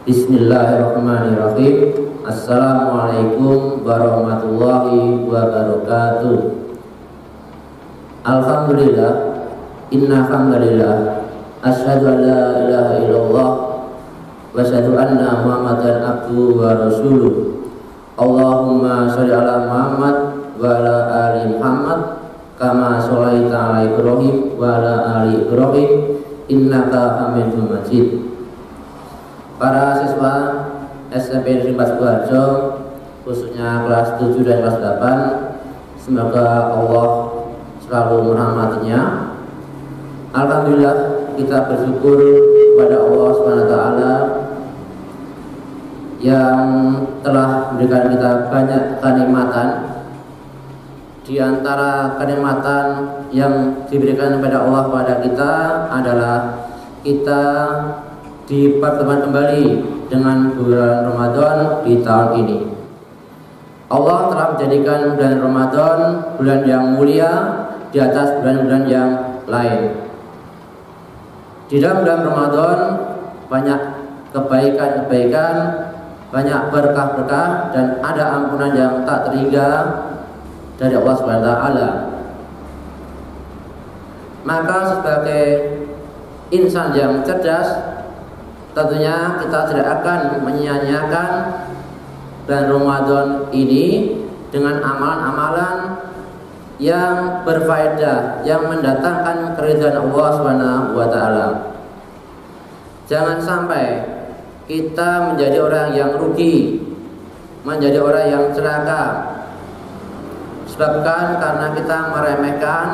Bismillahirrahmanirrahim. Assalamualaikum warahmatullahi wabarakatuh. Alhamdulillah, inna hamdalillah, asyhadu an la ilaha illallah wa asyhadu anna Muhammadan abduhu wa rasuluh. Allahumma sholli ala Muhammad wa ala ali Muhammad kama sholaita ala Ibrahim wa ala ali Ibrahim innaka Hamidum Majid. Para siswa SMP Negeri 4 Sidoarjo, khususnya kelas 7 dan kelas 8, semoga Allah selalu merahmatinya. Alhamdulillah, kita bersyukur kepada Allah SWT yang telah memberikan kita banyak kenikmatan. Di antara kenikmatan yang diberikan kepada Allah kepada kita adalah kita dipertemukan kembali dengan bulan Ramadan di tahun ini. Allah telah menjadikan bulan Ramadan bulan yang mulia di atas bulan-bulan yang lain. Di dalam bulan Ramadan banyak kebaikan-kebaikan, banyak berkah-berkah, dan ada ampunan yang tak terhingga dari Allah SWT. Maka sebagai insan yang cerdas, tentunya kita tidak akan menyia-nyiakan bulan Ramadan ini dengan amalan-amalan yang berfaedah, yang mendatangkan keridhaan Allah SWT. Jangan sampai kita menjadi orang yang rugi, menjadi orang yang celaka, sebabkan karena kita meremehkan,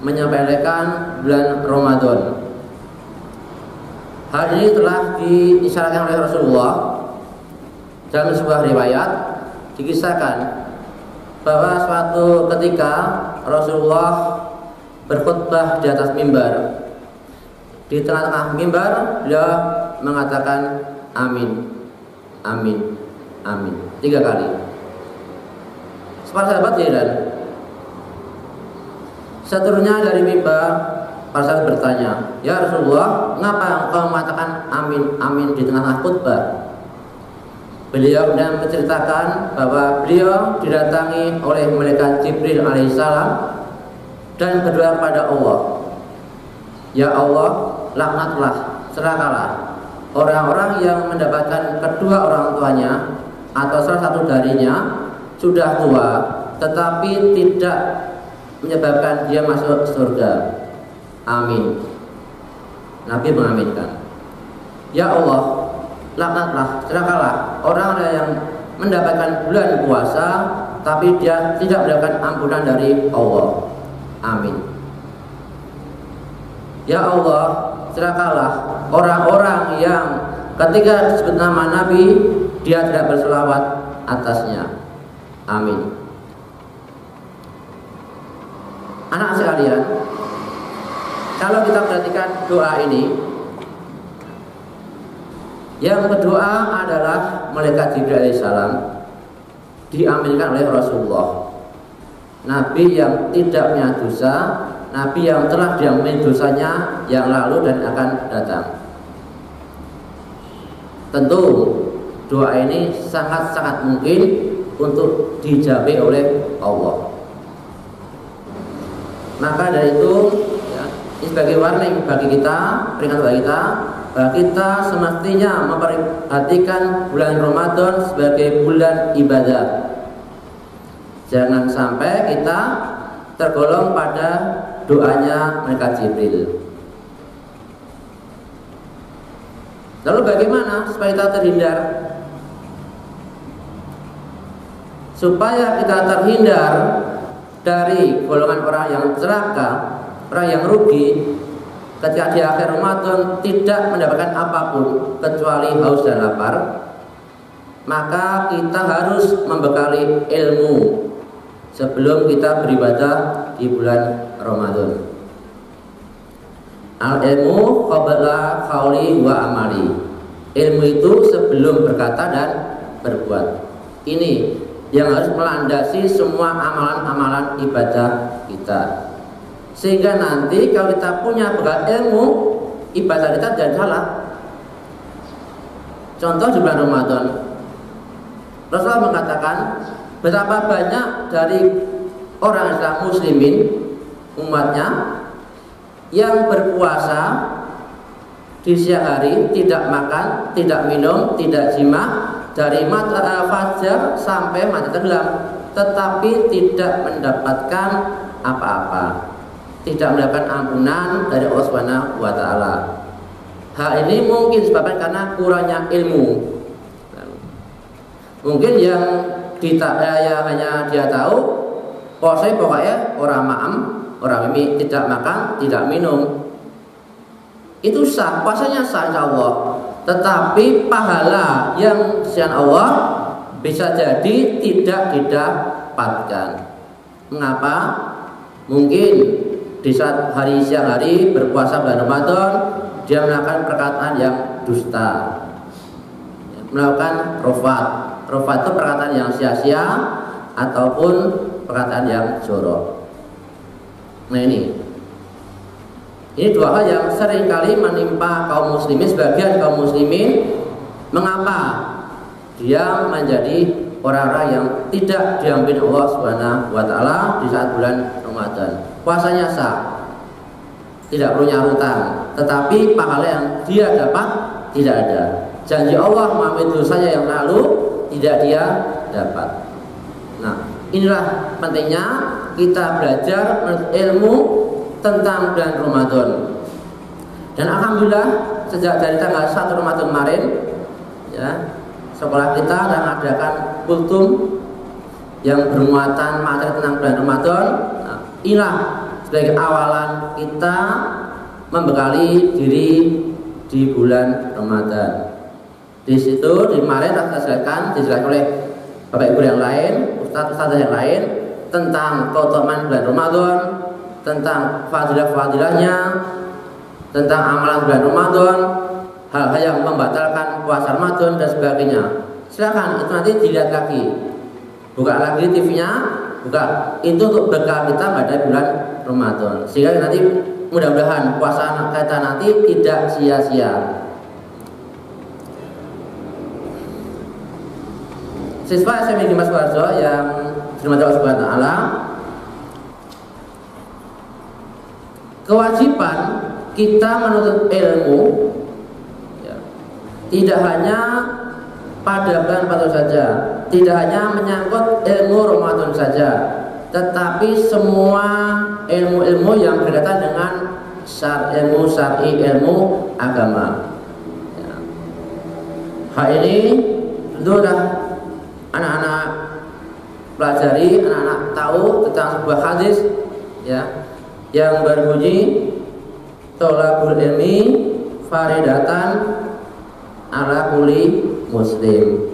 menyepelekan bulan Ramadan. Hal ini telah diisyaratkan oleh Rasulullah dalam sebuah riwayat. Dikisahkan bahwa suatu ketika Rasulullah berkhutbah di atas mimbar. Di tengah-tengah mimbar beliau mengatakan amin, amin, amin 3 kali. Para sahabat heran. Seterusnya dari mimbar, para sahabat bertanya, "Ya Rasulullah, mengapa engkau mengatakan amin, amin di tengah khutbah?" Beliau kemudian menceritakan bahwa beliau didatangi oleh malaikat Jibril alaihissalam dan berdoa kepada Allah, "Ya Allah, laknatlah, celakalah orang-orang yang mendapatkan kedua orang tuanya atau salah satu darinya sudah tua tetapi tidak menyebabkan dia masuk surga. Amin." Nabi mengaminkan. "Ya Allah, laknatlah, celakalah orang yang mendapatkan bulan puasa tapi dia tidak mendapatkan ampunan dari Allah. Amin." "Ya Allah, celakalah orang-orang yang ketika disebut nama Nabi dia tidak berselawat atasnya. Amin." Anak sekalian, kalau kita perhatikan doa ini, yang berdoa adalah malaikat Jibril alaihissalam, diaminkan oleh Rasulullah, Nabi yang tidak punya dosa, Nabi yang telah diampuni dosanya yang lalu dan akan datang. Tentu doa ini sangat-sangat mungkin untuk dijawab oleh Allah. Maka dari itu ya, ini sebagai warning bagi kita, peringatan bagi kita, bahwa kita semestinya memperhatikan bulan Ramadan sebagai bulan ibadah. Jangan sampai kita tergolong pada doanya malaikat Jibril. Lalu bagaimana supaya kita terhindar? Supaya kita terhindar dari golongan orang yang celaka, orang yang rugi ketika di akhir Ramadan tidak mendapatkan apapun kecuali haus dan lapar, maka kita harus membekali ilmu sebelum kita beribadah di bulan Ramadan. Al-ilmu qabla qauli wa amali. Ilmu itu sebelum berkata dan berbuat. Ini yang harus melandasi semua amalan-amalan ibadah kita. Sehingga nanti kalau kita punya bekal ilmu, ibadah kita jangan salah. Contoh di bulan Ramadan, Rasulullah mengatakan betapa banyak dari orang Islam muslimin umatnya yang berpuasa di siang hari, tidak makan, tidak minum, tidak jima dari mata fajar sampai mati tenggelam, tetapi tidak mendapatkan apa-apa, tidak mendapatkan ampunan dari Allah Subhanahu wa taala. Hal ini mungkin disebabkan karena kurangnya ilmu. Mungkin yang hanya dia tahu pokoknya orang maam, orang ini tidak makan, tidak minum. Itu sah, puasanya sah insyaallah. Tetapi pahala yang sisian Allah bisa jadi tidak didapatkan. Mengapa? Mungkin di saat siang hari berpuasa bulan Ramadan, dia melakukan perkataan yang dusta, melakukan rofat. Rofat itu perkataan yang sia-sia ataupun perkataan yang jorok. Nah ini dua hal yang sering kali menimpa kaum muslimin, sebagian kaum muslimin. Mengapa dia menjadi orang-orang yang tidak diampuni Allah Subhanahu wa taala di saat bulan Ramadan? Puasanya sah, tidak perlu hutang, tetapi pahala yang dia dapat tidak ada. Janji Allah mengampuni dosanya yang lalu tidak dia dapat. Nah, inilah pentingnya kita belajar ilmu tentang bulan Ramadan. Dan alhamdulillah sejak dari tanggal 1 Ramadan kemarin, ya, sekolah kita akan mengadakan kultum yang bermuatan materi tentang bulan Ramadan. Nah, inilah sebagai awalan kita membekali diri di bulan Ramadan. Di situ di kemarin dijelaskan oleh Bapak Ibu yang lain, Ustaz-Ustaz yang lain tentang keutamaan bulan Ramadan, tentang fadilah-fadilahnya, tentang amalan bulan Ramadan, hal-hal yang membatalkan puasa Ramadan dan sebagainya. Silakan itu nanti dilihat lagi, buka lagi TV-nya, buka itu untuk bekal kita pada bulan Ramadan, sehingga nanti mudah-mudahan puasa kita nanti tidak sia-sia. Siswa SMA Dimas Warso yang dirahmati Allah Subhanahu wa taala, kewajiban kita menuntut ilmu ya, tidak hanya pada bulan Ramadan saja, tidak hanya menyangkut ilmu Ramadan saja, tetapi semua ilmu-ilmu yang berkaitan dengan ilmu syar'i, ilmu agama ya. Hal ini tentu anak-anak pelajari, anak-anak tahu tentang sebuah hadis ya yang berbunyi tolabul ilmi faridatan ala kulli muslim.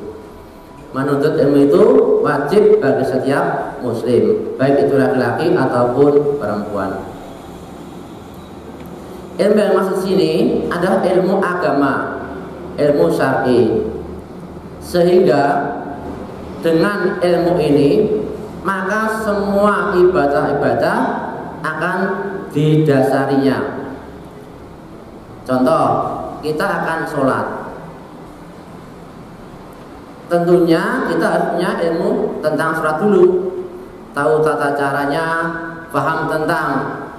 Menuntut ilmu itu wajib bagi setiap muslim, baik itu laki-laki ataupun perempuan. Ilmu yang maksud sini adalah ilmu agama, ilmu syar'i. Sehingga dengan ilmu ini maka semua ibadah-ibadah akan didasarinya. Contoh, kita akan sholat, tentunya kita harus punya ilmu tentang sholat dulu, tahu tata caranya, paham tentang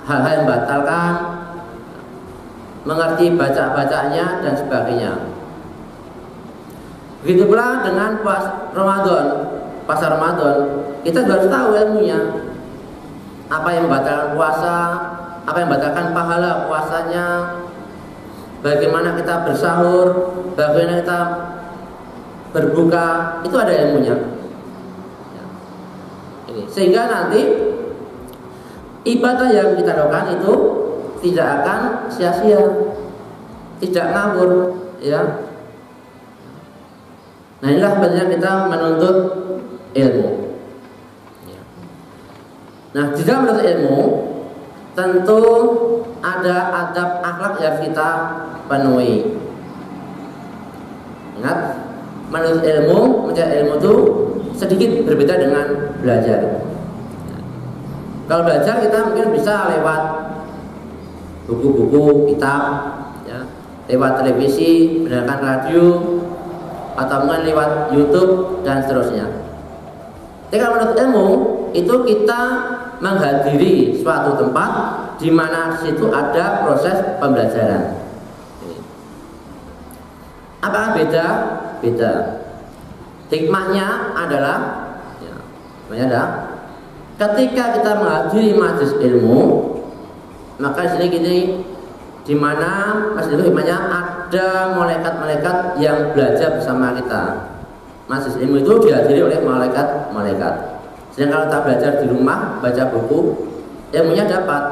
hal-hal yang membatalkan, mengerti baca-bacanya dan sebagainya. Begitu pula dengan puasa Ramadan, kita harus tahu ilmunya. Apa yang membatalkan puasa, apa yang membatalkan pahala puasanya, bagaimana kita bersahur, bagaimana kita berbuka, itu ada ilmunya. Sehingga nanti ibadah yang kita lakukan itu tidak akan sia-sia, tidak ngawur, ya. Nah, inilah pentingnya kita menuntut ilmu. Nah, di dalam menuntut ilmu tentu ada adab akhlak yang kita penuhi. Ingat, menuntut ilmu, mencari ilmu itu sedikit berbeda dengan belajar. Kalau belajar kita mungkin bisa lewat buku-buku, kitab, ya, lewat televisi, mendengarkan radio, atau mungkin lewat YouTube dan seterusnya. Tapi kalau menurut ilmu itu kita menghadiri suatu tempat di mana di situ ada proses pembelajaran. Apakah beda? Beda. Hikmahnya adalah, ketika kita menghadiri majelis ilmu, maka di sini di mana majelis ilmu hikmahnya ada malaikat-malaikat yang belajar bersama kita. Majelis ilmu itu dihadiri oleh malaikat-malaikat. Sedangkan kalau kita belajar di rumah, baca buku, ilmunya dapat,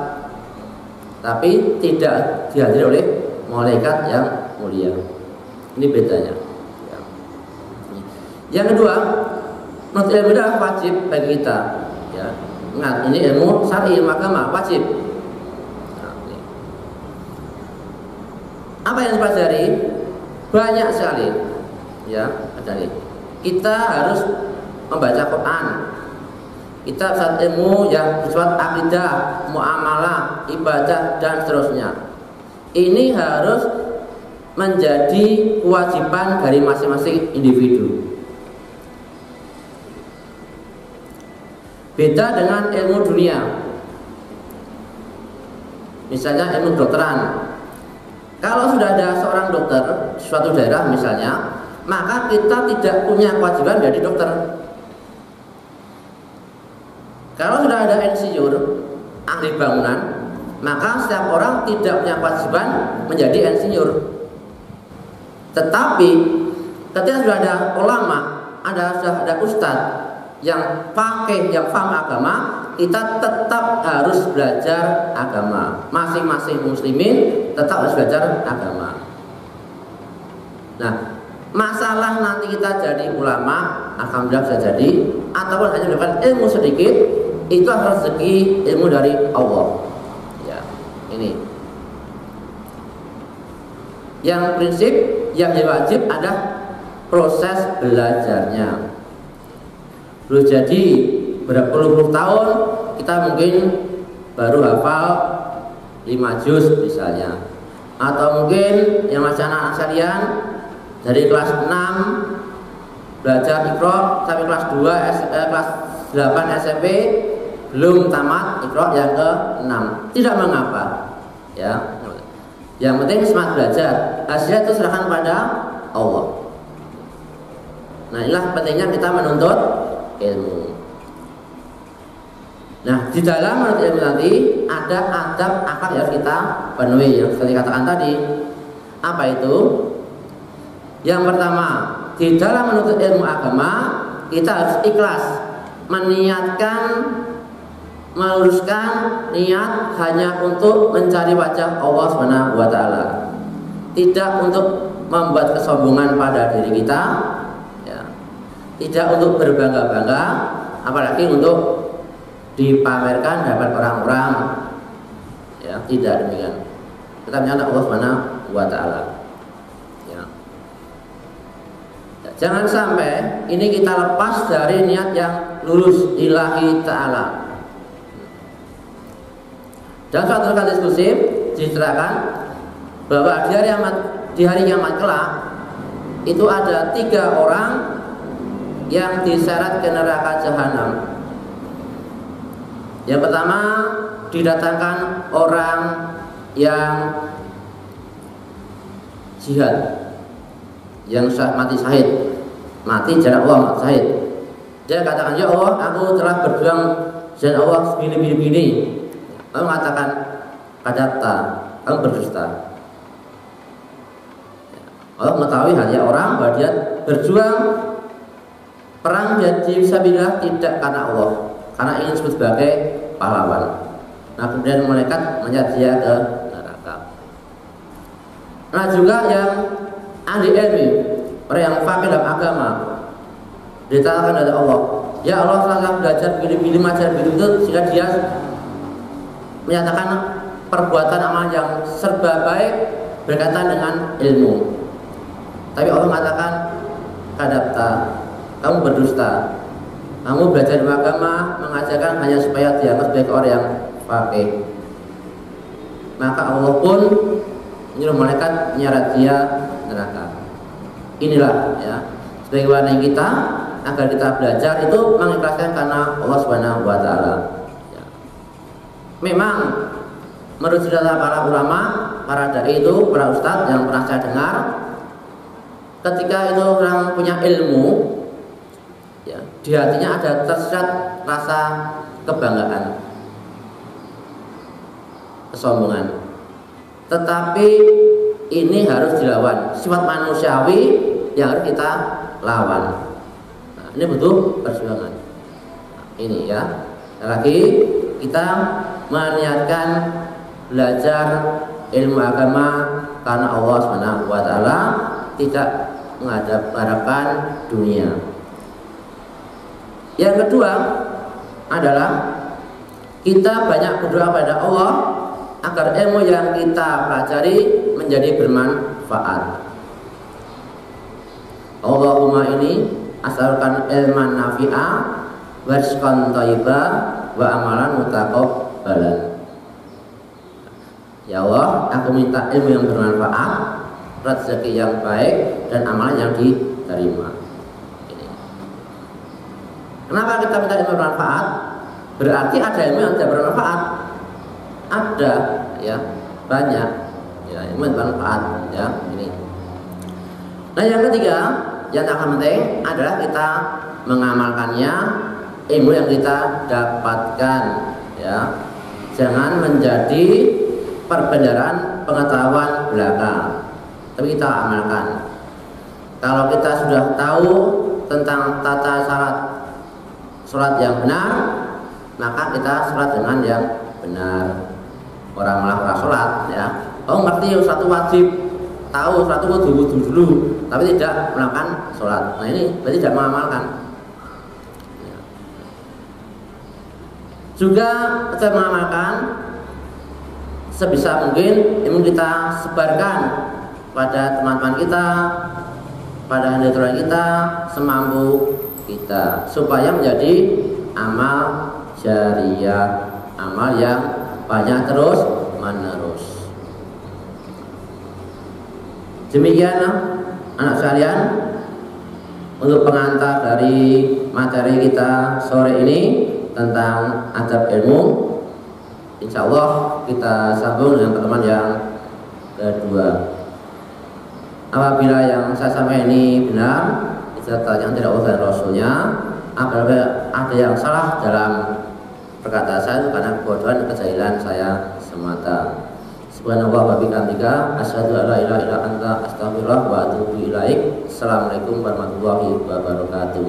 tapi tidak dihadiri oleh malaikat yang mulia. Ini bedanya. Yang kedua, menurut ilmu adalah wajib bagi kita. Ya, ingat ini ilmu syar'i, ilmu agama wajib. Apa yang dipelajari? Banyak sekali. Ya, pelajari. Kita harus membaca Quran. Kita saat ilmu yang bersifat akidah, muamalah, ibadah dan seterusnya. Ini harus menjadi kewajiban dari masing-masing individu. Beda dengan ilmu dunia. Misalnya ilmu kedokteran. Kalau sudah ada seorang dokter suatu daerah misalnya, maka kita tidak punya kewajiban menjadi dokter. Kalau sudah ada insinyur, ahli bangunan, maka setiap orang tidak punya kewajiban menjadi insinyur. Tetapi ketika sudah ada ulama, sudah ada ustadz yang pakai, yang paham agama, kita tetap harus belajar agama. Masing-masing muslimin tetap harus belajar agama. Nah, masalah nanti kita jadi ulama, alhamdulillah bisa jadi, ataupun hanya mendapatkan ilmu sedikit, itu adalah rezeki ilmu dari Allah. Ya, ini. Yang prinsip yang wajib ada proses belajarnya. Belum jadi berpuluh-puluh tahun kita mungkin baru hafal 5 juz misalnya, atau mungkin yang masih anak sekalian dari kelas 6 belajar Iqra sampai kelas 2 kelas 8 SMP belum tamat Iqra yang ke-6, tidak mengapa ya. Yang penting semangat belajar, hasilnya itu serahkan pada Allah. Nah, inilah pentingnya kita menuntut ilmu. Nah, di dalam menuntut ilmu nanti ada adab akhlak yang harus kita penuhi, yang seperti katakan tadi. Apa itu? Yang pertama, di dalam menuntut ilmu agama kita harus ikhlas, meniatkan, meluruskan niat hanya untuk mencari wajah Allah Subhanahu wa taala. Tidak untuk membuat kesombongan pada diri kita, ya. Tidak untuk berbangga-bangga, apalagi untuk dipamerkan hadapan orang-orang. Ya, tidak demikian. Kita menyembah Allah Subhanahu wa taala. Ya. Jangan sampai ini kita lepas dari niat yang lurus lillahi taala. Dan suatu kali diskusi diceritakan bahwa di hari kiamat kelak itu ada 3 orang yang diseret ke neraka jahanam. Yang pertama didatangkan orang yang jihad, yang mati syahid, mati jalan Allah, mati syahid. Dia katakan, ya Allah, aku telah berjuang jalan Allah begini. Lalu mengatakan, kadata, kamu berdusta. Allah mengetahui hanya orang bahwa dia berjuang perang di sabilillah tidak karena Allah, karena ingin disebut sebagai pahlawan. Nah, kemudian malaikat menyeret dia ke neraka. Nah, juga yang ahli ilmu, orang yang faqih dalam agama, ditanyakan oleh Allah, ya Allah, setelah belajar begini macam itu, sehingga dia menyatakan perbuatan amal yang serba baik berkaitan dengan ilmu. Tapi Allah mengatakan, kadapta, kamu berdusta. Kamu belajar ilmu agama mengajarkan hanya supaya dianggap sebagai orang yang faqih. Maka Allah pun menyuruh malaikat menyeret dia neraka. Inilah ya sebagai warning kita agar kita belajar itu mengikhlaskan karena Allah Subhanahu wa taala. Ya. Memang menurut cerita para ulama, para dai itu, para ustadz yang pernah saya dengar, ketika itu orang punya ilmu, ya, di hatinya ada tersirat rasa kebanggaan, kesombongan. Tetapi ini harus dilawan, sifat manusiawi yang harus kita lawan. Nah, ini butuh perjuangan. Nah, ini ya, lagi kita meniatkan belajar ilmu agama karena Allah Subhanahu wa taala, tidak mengharapkan dunia. Yang kedua adalah kita banyak berdoa pada Allah agar ilmu yang kita pelajari menjadi bermanfaat. Allahumma ini asalkan ilman nafi'a wa rizqan thayyibah wa amalan mutaqabbalan. Ya Allah, aku minta ilmu yang bermanfaat, rezeki yang baik, dan amalan yang diterima. Ini. Kenapa kita minta ilmu bermanfaat? Berarti ada ilmu yang tidak bermanfaat. Ada, ya, banyak, ya, ilmu yang bermanfaat, ya, ini. Nah, yang ketiga, yang tak penting adalah kita mengamalkannya, ilmu yang kita dapatkan, ya. Jangan menjadi perbendaharaan pengetahuan belaka, tapi kita amalkan. Kalau kita sudah tahu tentang tata sholat yang benar, maka kita sholat dengan yang benar. Orang malah sholat, ya, oh ngerti satu wajib, tahu satu wudhu dulu, tapi tidak melakukan sholat. Nah, ini berarti tidak mengamalkan. Juga kita mengamalkan sebisa mungkin ilmu kita sebarkan pada teman-teman kita, pada saudara kita, semampu kita, supaya menjadi amal jariyah, amal yang banyak terus menerus. Demikian anak sekalian, untuk pengantar dari materi kita sore ini tentang adab ilmu. Insya Allah kita sambung dengan pertemuan yang kedua. Apabila yang saya sampaikan ini benar, serta yang tidak Allah dan Rasulnya, apabila ada yang salah dalam perkataan saya itu karena kebodohan dan kejahilan saya semata. Subhanallah wa bihamdika, asyhadu an la ilaha illa anta, astaghfirullah wa atubu ilaik. Assalamualaikum warahmatullahi wabarakatuh.